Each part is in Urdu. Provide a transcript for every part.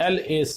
LAC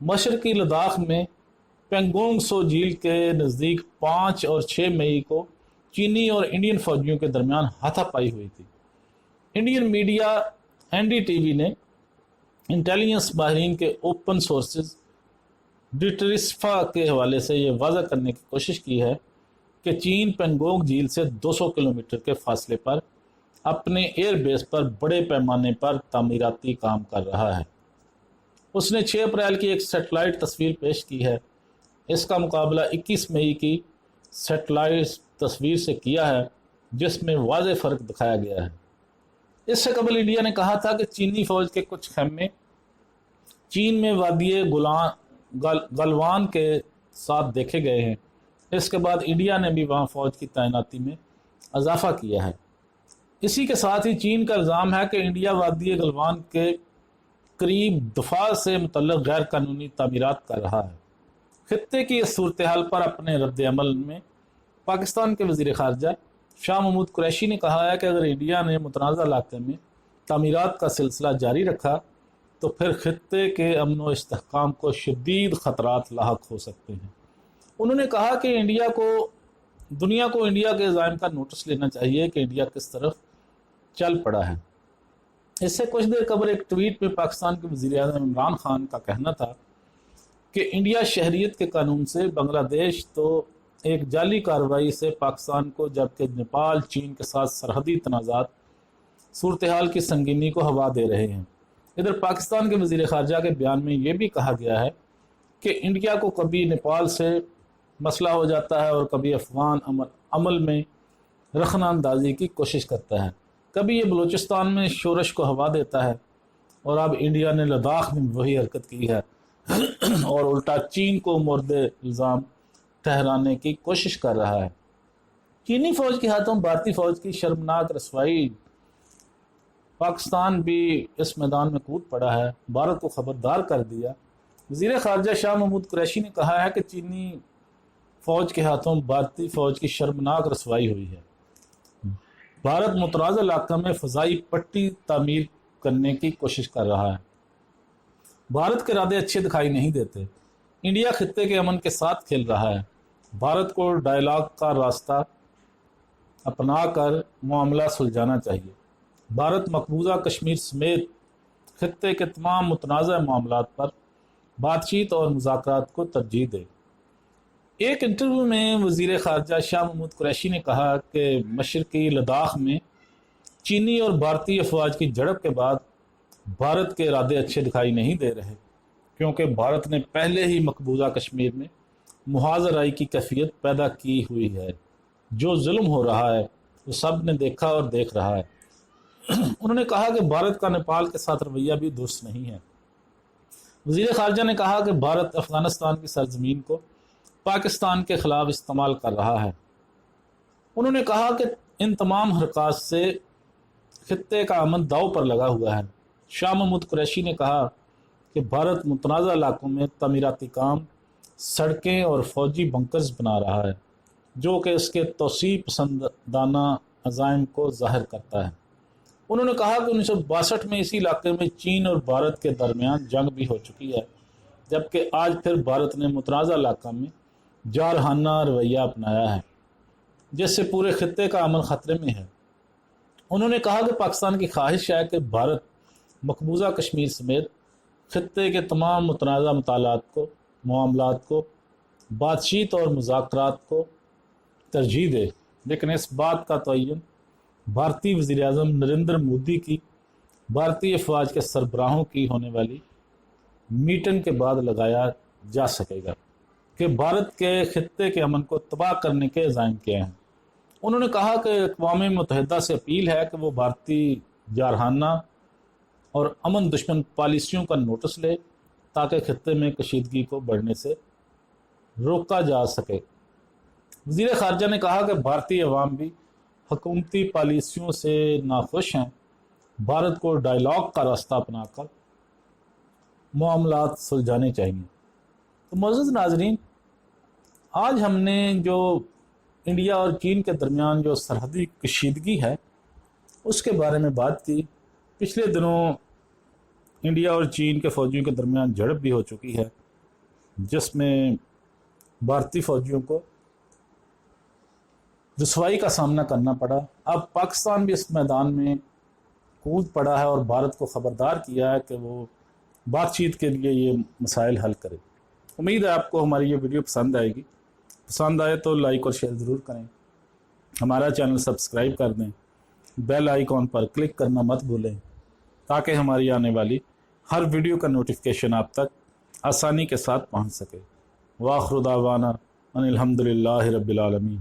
مشرقی لداخ میں پینگونگ سو جھیل کے نزدیک 5 اور 6 مئی کو چینی اور انڈین فوجیوں کے درمیان ہاتھا پائی ہوئی تھی۔ Indian media N D T V نے انٹیلیجنس ماہرین کے اوپن سورسز ڈیٹریسفا کے حوالے سے یہ واضح کرنے کی کوشش کی ہے کہ چین پینگونگ جھیل سے 200 کلومیٹر کے فاصلے پر اپنے ایئر بیس پر بڑے پیمانے پر تعمیراتی کام کر رہا ہے۔ اس نے 6 اپریل کی ایک سیٹلائٹ تصویر پیش کی ہے۔ اس کا مقابلہ 21 مئی کی سیٹلائٹ تصویر سے کیا ہے، جس میں واضح فرق دکھایا گیا ہے۔ اس سے قبل انڈیا نے کہا تھا کہ چینی فوج کے کچھ خیمے چین میں وادی گلوان کے ساتھ دیکھے گئے ہیں۔ اس کے بعد انڈیا نے بھی وہاں فوج کی تعیناتی میں اضافہ کیا ہے۔ اسی کے ساتھ ہی چین کا الزام ہے کہ انڈیا وادی گلوان کے قریب دفاع سے متعلق غیر قانونی تعمیرات کر رہا ہے۔ خطے کی اس صورتحال پر اپنے رد عمل میں پاکستان کے وزیر خارجہ شاہ محمود قریشی نے کہا ہے کہ اگر انڈیا نے متنازع علاقے میں تعمیرات کا سلسلہ جاری رکھا تو پھر خطے کے امن و استحکام کو شدید خطرات لاحق ہو سکتے ہیں۔ انہوں نے کہا کہ دنیا کو انڈیا کے عزائم کا نوٹس لینا چاہیے کہ انڈیا کس طرف چل پڑا ہے۔ اس سے کچھ دیر قبل ایک ٹویٹ میں پاکستان کے وزیر اعظم عمران خان کا کہنا تھا کہ انڈیا شہریت کے قانون سے بنگلہ دیش تو ایک جعلی کارروائی سے پاکستان کو، جبکہ نیپال چین کے ساتھ سرحدی تنازعات صورتحال کی سنگینی کو ہوا دے رہے ہیں۔ ادھر پاکستان کے وزیر خارجہ کے بیان میں یہ بھی کہا گیا ہے کہ انڈیا کو کبھی نیپال سے مسئلہ ہو جاتا ہے اور کبھی افغان عمل میں رخنہ اندازی کی کوشش کرتا ہے، کبھی یہ بلوچستان میں شورش کو ہوا دیتا ہے، اور اب انڈیا نے لداخ میں وہی حرکت کی ہے اور الٹا چین کو مورد الزام ٹھہرانے کی کوشش کر رہا ہے۔ چینی فوج کے ہاتھوں بھارتی فوج کی شرمناک رسوائی، پاکستان بھی اس میدان میں کود پڑا ہے، بھارت کو خبردار کر دیا۔ وزیر خارجہ شاہ محمود قریشی نے کہا ہے کہ چینی فوج کے ہاتھوں بھارتی فوج کی شرمناک رسوائی ہوئی ہے۔ بھارت متنازع علاقہ میں فضائی پٹی تعمیر کرنے کی کوشش کر رہا ہے۔ بھارت کے ارادے اچھے دکھائی نہیں دیتے۔ انڈیا خطے کے امن کے ساتھ کھیل رہا ہے۔ بھارت کو ڈائیلاگ کا راستہ اپنا کر معاملہ سلجھانا چاہیے۔ بھارت مقبوضہ کشمیر سمیت خطے کے تمام متنازع معاملات پر بات چیت اور مذاکرات کو ترجیح دے۔ ایک انٹرویو میں وزیر خارجہ شاہ محمود قریشی نے کہا کہ مشرقی لداخ میں چینی اور بھارتی افواج کی جھڑپ کے بعد بھارت کے ارادے اچھے دکھائی نہیں دے رہے، کیونکہ بھارت نے پہلے ہی مقبوضہ کشمیر میں محاذ آرائی کی کیفیت پیدا کی ہوئی ہے۔ جو ظلم ہو رہا ہے وہ سب نے دیکھا اور دیکھ رہا ہے۔ انہوں نے کہا کہ بھارت کا نیپال کے ساتھ رویہ بھی درست نہیں ہے۔ وزیر خارجہ نے کہا کہ بھارت افغانستان کی سرزمین کو پاکستان کے خلاف استعمال کر رہا ہے۔ انہوں نے کہا کہ ان تمام حرکات سے خطے کا امن داؤ پر لگا ہوا ہے۔ شاہ محمود قریشی نے کہا کہ بھارت متنازع علاقوں میں تعمیراتی کام، سڑکیں اور فوجی بنکرز بنا رہا ہے، جو کہ اس کے توسیع پسندانہ عزائم کو ظاہر کرتا ہے۔ انہوں نے کہا کہ 1962 میں اسی علاقے میں چین اور بھارت کے درمیان جنگ بھی ہو چکی ہے، جبکہ آج پھر بھارت نے متنازع علاقہ میں جارحانہ رویہ اپنایا ہے، جس سے پورے خطے کا امن خطرے میں ہے۔ انہوں نے کہا کہ پاکستان کی خواہش ہے کہ بھارت مقبوضہ کشمیر سمیت خطے کے تمام متنازع معاملات کو بات چیت اور مذاکرات کو ترجیح دے، لیکن اس بات کا تعین بھارتی وزیر اعظم نریندر مودی کی بھارتی افواج کے سربراہوں کی ہونے والی میٹنگ کے بعد لگایا جا سکے گا کہ بھارت کے خطے کے امن کو تباہ کرنے کے عزائم کیا ہیں۔ انہوں نے کہا کہ اقوام متحدہ سے اپیل ہے کہ وہ بھارتی جارحانہ اور امن دشمن پالیسیوں کا نوٹس لے تاکہ خطے میں کشیدگی کو بڑھنے سے روکا جا سکے۔ وزیر خارجہ نے کہا کہ بھارتی عوام بھی حکومتی پالیسیوں سے ناخوش ہیں۔ بھارت کو ڈائیلاگ کا راستہ اپنا کر معاملات سلجھانے چاہیے۔ تو معزز ناظرین، آج ہم نے جو انڈیا اور چین کے درمیان جو سرحدی کشیدگی ہے اس کے بارے میں بات کی۔ پچھلے دنوں انڈیا اور چین کے فوجیوں کے درمیان جھڑپ بھی ہو چکی ہے۔ جس میں بھارتی فوجیوں کو رسوائی کا سامنا کرنا پڑا۔ اب پاکستان بھی اس میدان میں کود پڑا ہے اور بھارت کو خبردار کیا ہے کہ وہ بات چیت کے لیے یہ مسائل حل کرے۔ امید ہے آپ کو ہماری یہ ویڈیو پسند آئے گی۔ پسند آئے تو لائک اور شیئر ضرور کریں، ہمارا چینل سبسکرائب کر دیں، بیل آئیکن پر کلک کرنا مت بھولیں تاکہ ہماری آنے والی ہر ویڈیو کا نوٹیفیکیشن آپ تک آسانی کے ساتھ پہنچ سکے۔ وآخر دعوانا ان الحمدللہ رب العالمین۔